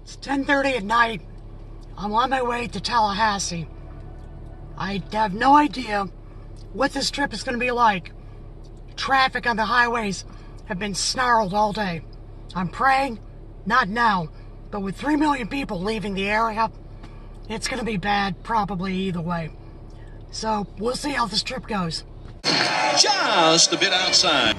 It's 10:30 at night. I'm on my way to Tallahassee. I have no idea what this trip is going to be like. Traffic on the highways have been snarled all day. I'm praying, not now, but with 3 million people leaving the area, it's going to be bad probably either way. So we'll see how this trip goes. Just a bit outside.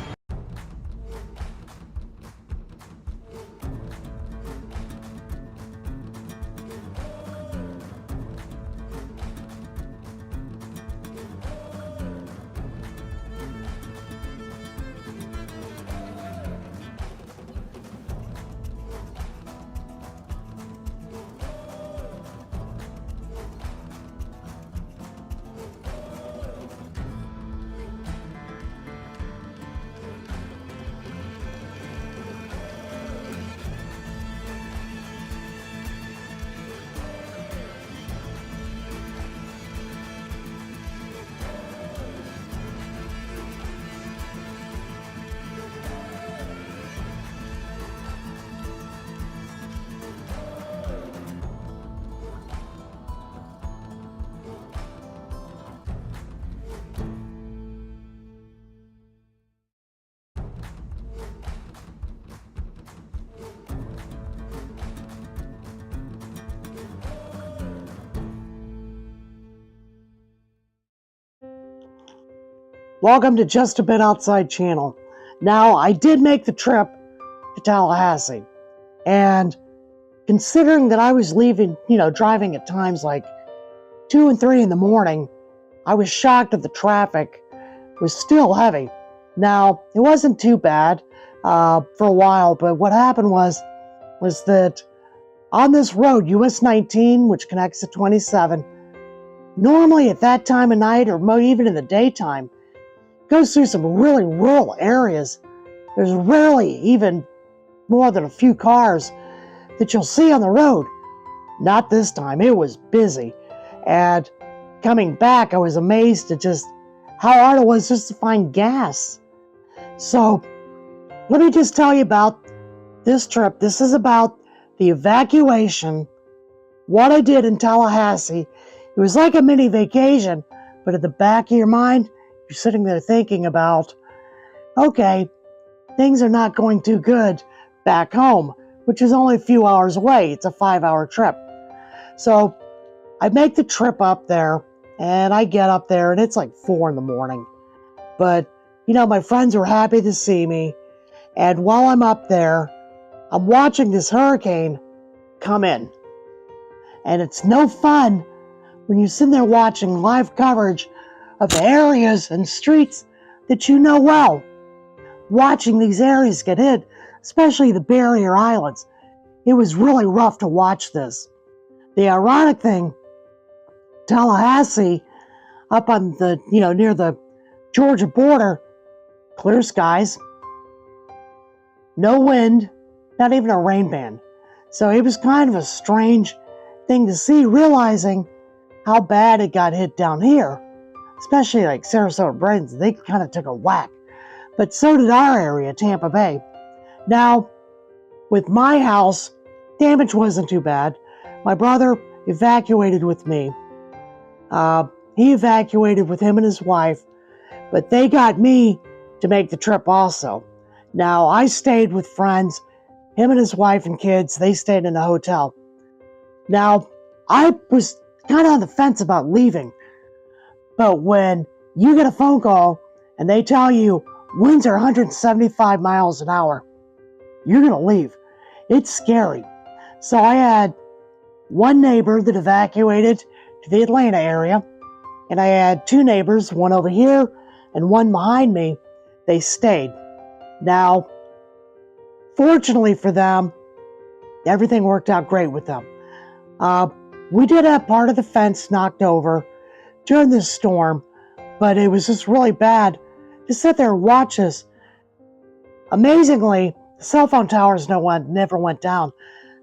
Welcome to Just a Bit Outside channel. Now, I did make the trip to Tallahassee, and considering that I was leaving, driving at times like 2 and 3 in the morning, I was shocked that the traffic was still heavy. Now, it wasn't too bad for a while, but what happened was that on this road, US 19, which connects to 27, normally at that time of night or even in the daytime, goes through some really rural areas. There's rarely even more than a few cars that you'll see on the road. Not this time. It was busy. And coming back, I was amazed at just how hard it was just to find gas. So let me just tell you about this trip. This is about the evacuation, what I did in Tallahassee. It was like a mini vacation, but at the back of your mind, you're sitting there thinking about, okay, things are not going too good back home, which is only a few hours away. It's a 5-hour trip. So I make the trip up there, and I get up there, and it's like 4 in the morning. But, my friends were happy to see me. And while I'm up there, I'm watching this hurricane come in. And it's no fun when you sit there watching live coverage of areas and streets that you know well. Watching these areas get hit, especially the barrier islands, it was really rough to watch this. The ironic thing, Tallahassee, up on the, near the Georgia border, clear skies, no wind, not even a rain band. So it was kind of a strange thing to see, realizing how bad it got hit down here. Especially like Sarasota, Bradenton, they kind of took a whack. But so did our area, Tampa Bay. Now, with my house, damage wasn't too bad. My brother evacuated with me. He evacuated with him and his wife, but they got me to make the trip also. Now, I stayed with friends. Him and his wife and kids, they stayed in a hotel. Now, I was kind of on the fence about leaving. But when you get a phone call and they tell you winds are 175 miles an hour, you're going to leave. It's scary. So I had one neighbor that evacuated to the Atlanta area, and I had 2 neighbors, one over here and one behind me. They stayed. Now, fortunately for them, everything worked out great with them. We did have part of the fence knocked over during this storm, but it was just really bad to sit there and watch this. Amazingly, the cell phone towers never went down.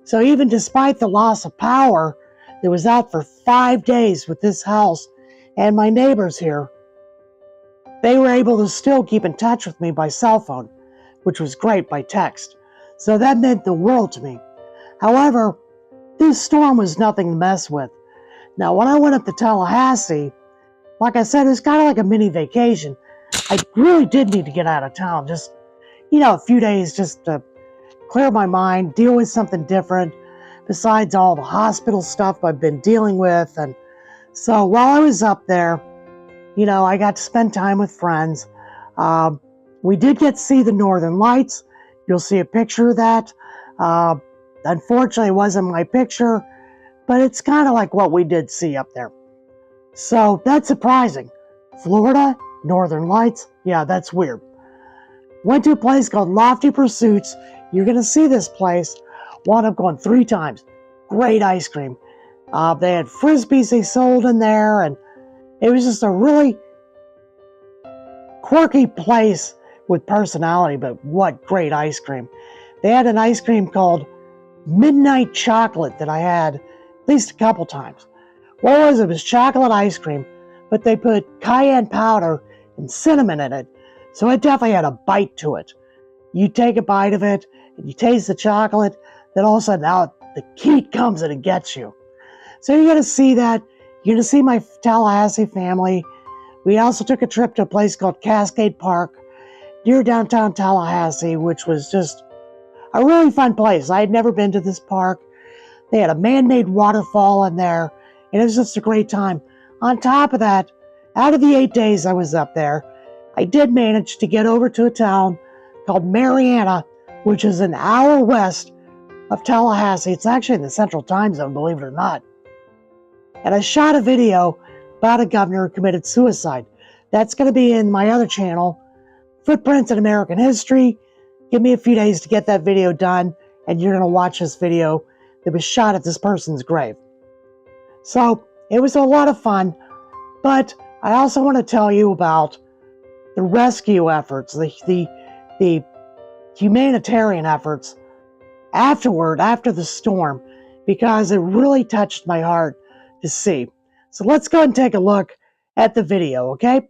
So even despite the loss of power that was out for 5 days with this house and my neighbors here, they were able to still keep in touch with me by cell phone, which was great, by text. So that meant the world to me. However, this storm was nothing to mess with. Now, when I went up to Tallahassee, like I said, it was kind of like a mini vacation. I really did need to get out of town, just, a few days just to clear my mind, deal with something different besides all the hospital stuff I've been dealing with. And so while I was up there, I got to spend time with friends. We did get to see the Northern Lights. You'll see a picture of that. Unfortunately, it wasn't my picture, but it's kind of like what we did see up there. So that's surprising. Florida, Northern Lights, yeah, that's weird. Went to a place called Lofty Pursuits. You're going to see this place. Wound up going 3 times. Great ice cream. They had Frisbees they sold in there, and it was just a really quirky place with personality, but what great ice cream. They had an ice cream called Midnight Chocolate that I had at least a couple times. What was it? It was chocolate ice cream, but they put cayenne powder and cinnamon in it, so it definitely had a bite to it. You take a bite of it, and you taste the chocolate, then all of a sudden out the heat comes and it gets you. So you're going to see that. You're going to see my Tallahassee family. We also took a trip to a place called Cascade Park near downtown Tallahassee, which was just a really fun place. I had never been to this park. They had a man-made waterfall in there, and it was just a great time. On top of that, out of the 8 days I was up there, I did manage to get over to a town called Marianna, which is an hour west of Tallahassee. It's actually in the Central Time Zone, believe it or not. And I shot a video about a governor who committed suicide. That's going to be in my other channel, Footprints in American History. Give me a few days to get that video done, and you're going to watch this video that was shot at this person's grave. So it was a lot of fun, but I also want to tell you about the rescue efforts, the humanitarian efforts afterward, after the storm, because it really touched my heart to see. So let's go and take a look at the video, okay?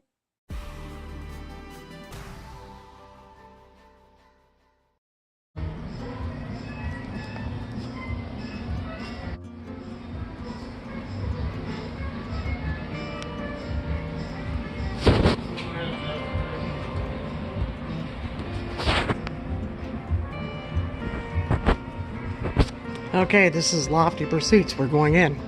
Okay, this is Lofty Pursuits. We're going in.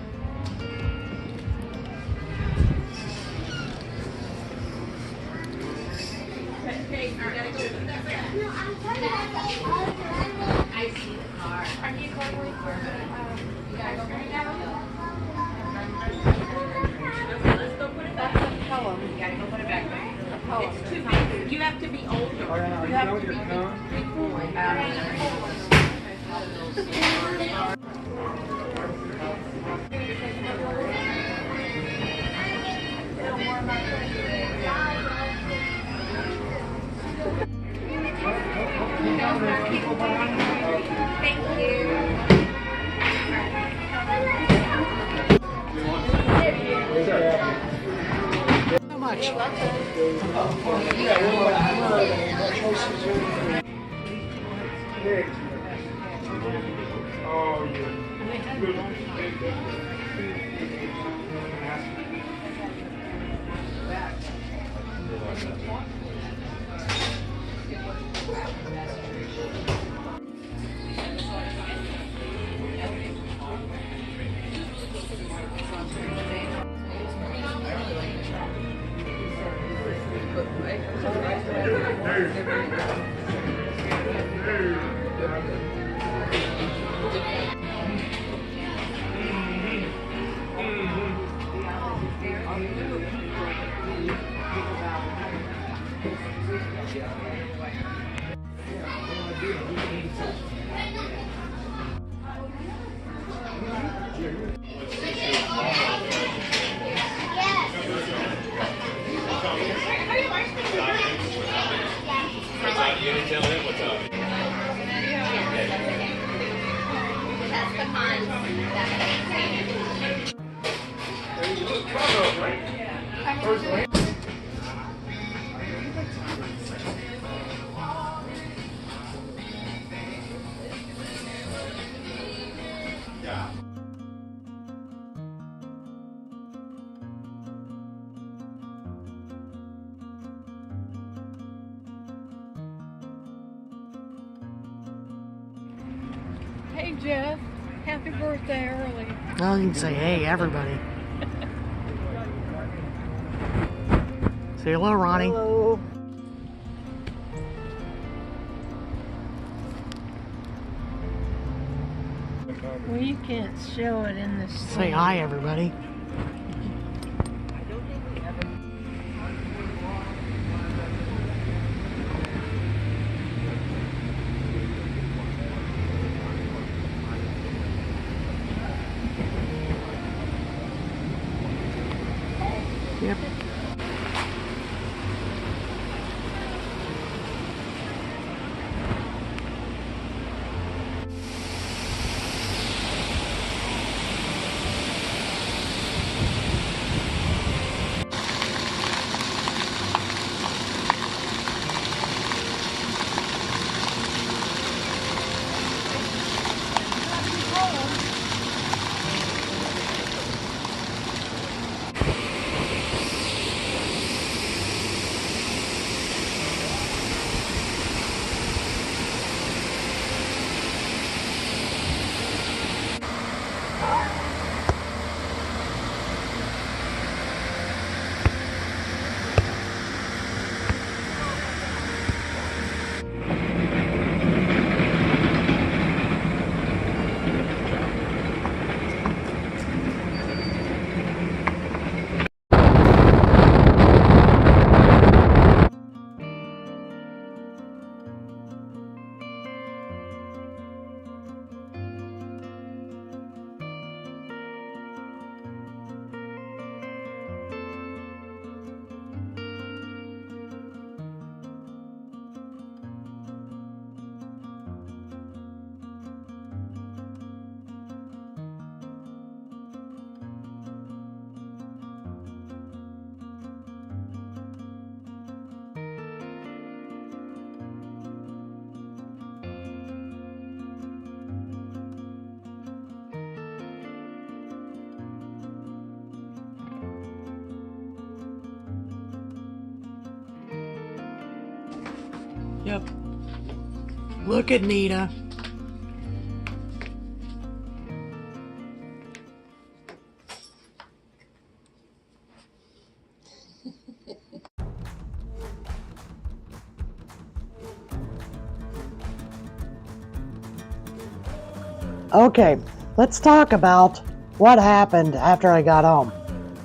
You have to be older. You have to be Thank you. So much. Jeff. Happy birthday early. Well, you can say, hey, everybody. Say hello, Ronnie. Hello. Well, you can't show it in this. Say hi, everybody. Yep. Yep. Look at Nita. Okay, let's talk about what happened after I got home.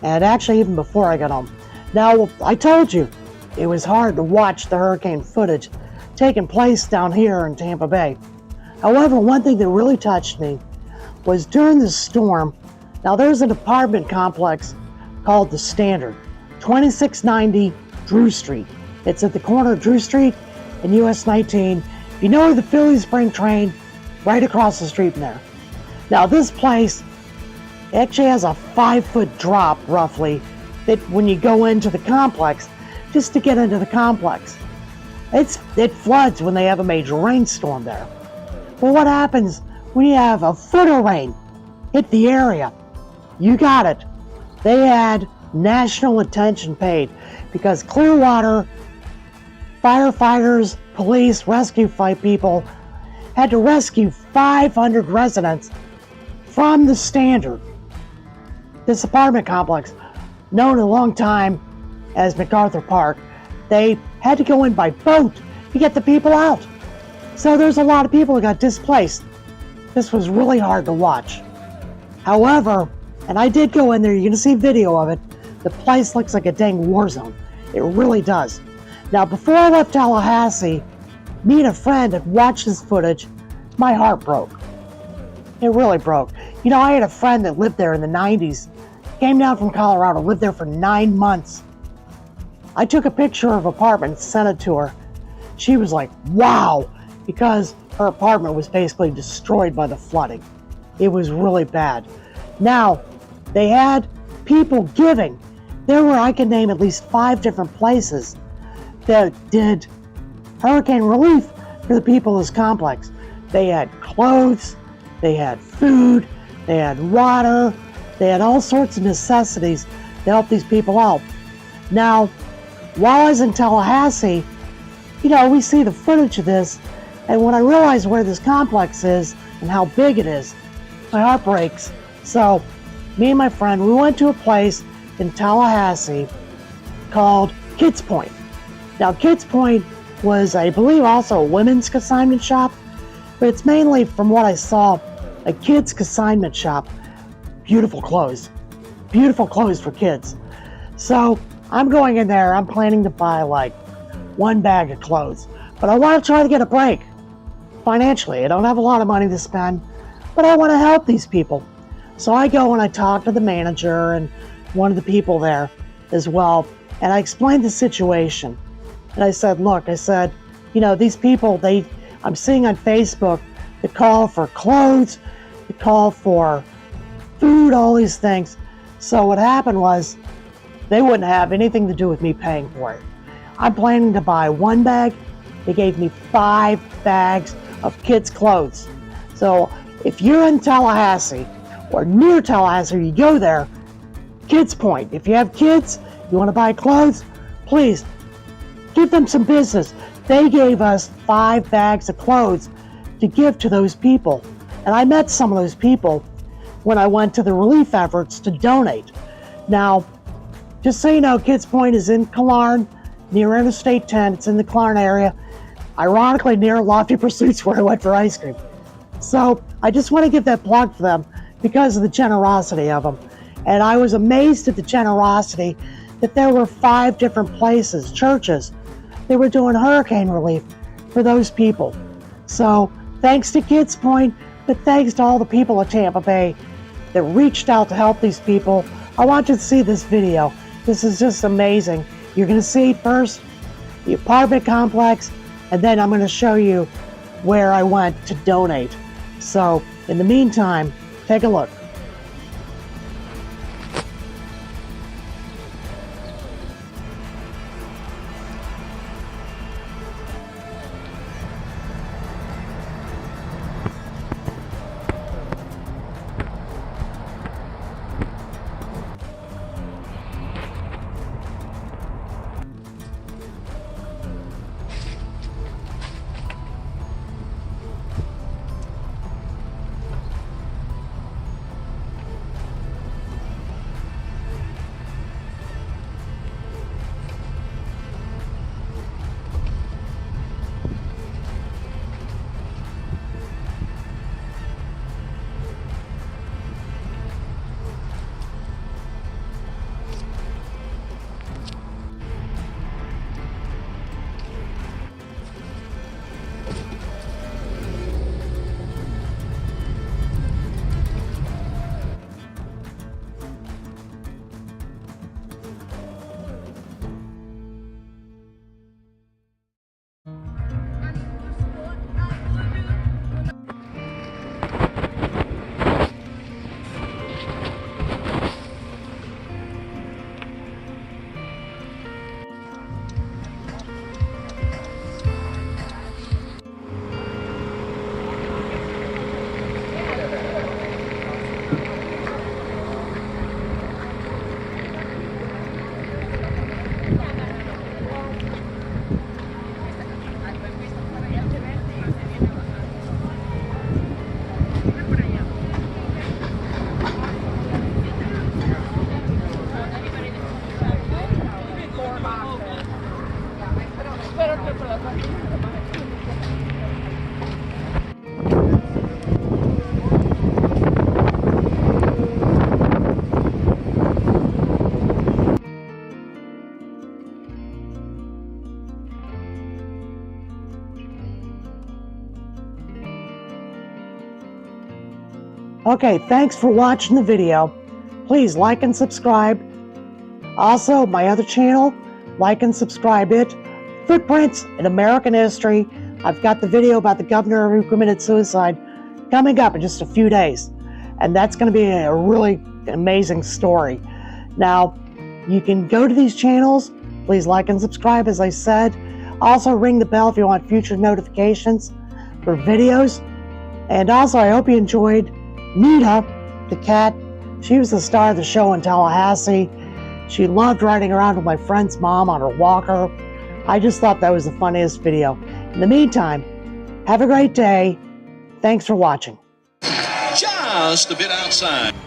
And actually even before I got home. Now, I told you it was hard to watch the hurricane footage taking place down here in Tampa Bay. However, one thing that really touched me was during the storm. Now, there's an apartment complex called The Standard, 2690 Drew Street. It's at the corner of Drew Street and US 19. If you know the Philly Spring train, right across the street from there. Now, this place actually has a 5-foot drop, roughly, that when you go into the complex, just to get into the complex. It floods when they have a major rainstorm there. Well, what happens when you have a foot of rain hit the area? You got it. They had national attention paid because Clearwater firefighters, police, rescue fight people had to rescue 500 residents from The Standard. This apartment complex, known a long time as MacArthur Park, they had to go in by boat to get the people out. So there's a lot of people who got displaced. This was really hard to watch. However, and I did go in there, you're gonna see video of it, the place looks like a dang war zone. It really does. Now, before I left Tallahassee, me and a friend had watched this footage. My heart broke. It really broke. You know, I had a friend that lived there in the 90s, came down from Colorado, lived there for 9 months. I took a picture of her apartment, sent it to her. She was like, wow, because her apartment was basically destroyed by the flooding. It was really bad. Now, they had people giving. There were, I can name at least 5 different places that did hurricane relief for the people of this complex. They had clothes, they had food, they had water, they had all sorts of necessities to help these people out. Now, while I was in Tallahassee, you know, we see the footage of this, and when I realized where this complex is, and how big it is. My heart breaks. So, me and my friend, we went to a place in Tallahassee called Kids Point. Now, Kids Point was, I believe, also a women's consignment shop, but it's mainly, from what I saw, a kids' consignment shop. Beautiful clothes for kids. So, I'm going in there, I'm planning to buy like one bag of clothes, but I want to try to get a break financially. I don't have a lot of money to spend, but I want to help these people. So I go and I talk to the manager and one of the people there as well, and I explained the situation. And I said, look, these people, I'm seeing on Facebook the call for clothes, the call for food, all these things. So what happened was they wouldn't have anything to do with me paying for it. I'm planning to buy one bag. They gave me 5 bags of kids' clothes. So if you're in Tallahassee or near Tallahassee, you go there, Kids Point. If you have kids, you want to buy clothes, please give them some business. They gave us 5 bags of clothes to give to those people. And I met some of those people when I went to the relief efforts to donate. Now, just so you know, Kids Point is in Killarn, near Interstate 10. It's in the Killarn area, ironically near Lofty Pursuits where I went for ice cream. So I just want to give that plug for them because of the generosity of them. And I was amazed at the generosity that there were 5 different places, churches, they were doing hurricane relief for those people. So thanks to Kids Point, but thanks to all the people of Tampa Bay that reached out to help these people. I want you to see this video. This is just amazing. You're going to see first the apartment complex, and then I'm going to show you where I went to donate. So in the meantime, take a look. Okay, thanks for watching the video. Please like and subscribe. Also, my other channel, like and subscribe it. Footprints in American History. I've got the video about the governor who committed suicide coming up in just a few days. And that's going to be a really amazing story. Now, you can go to these channels. Please like and subscribe, as I said. Also, ring the bell if you want future notifications for videos. And also, I hope you enjoyed Nita, the cat. She was the star of the show in Tallahassee. She loved riding around with my friend's mom on her walker. I just thought that was the funniest video. In the meantime, have a great day. Thanks for watching. just a bit outside.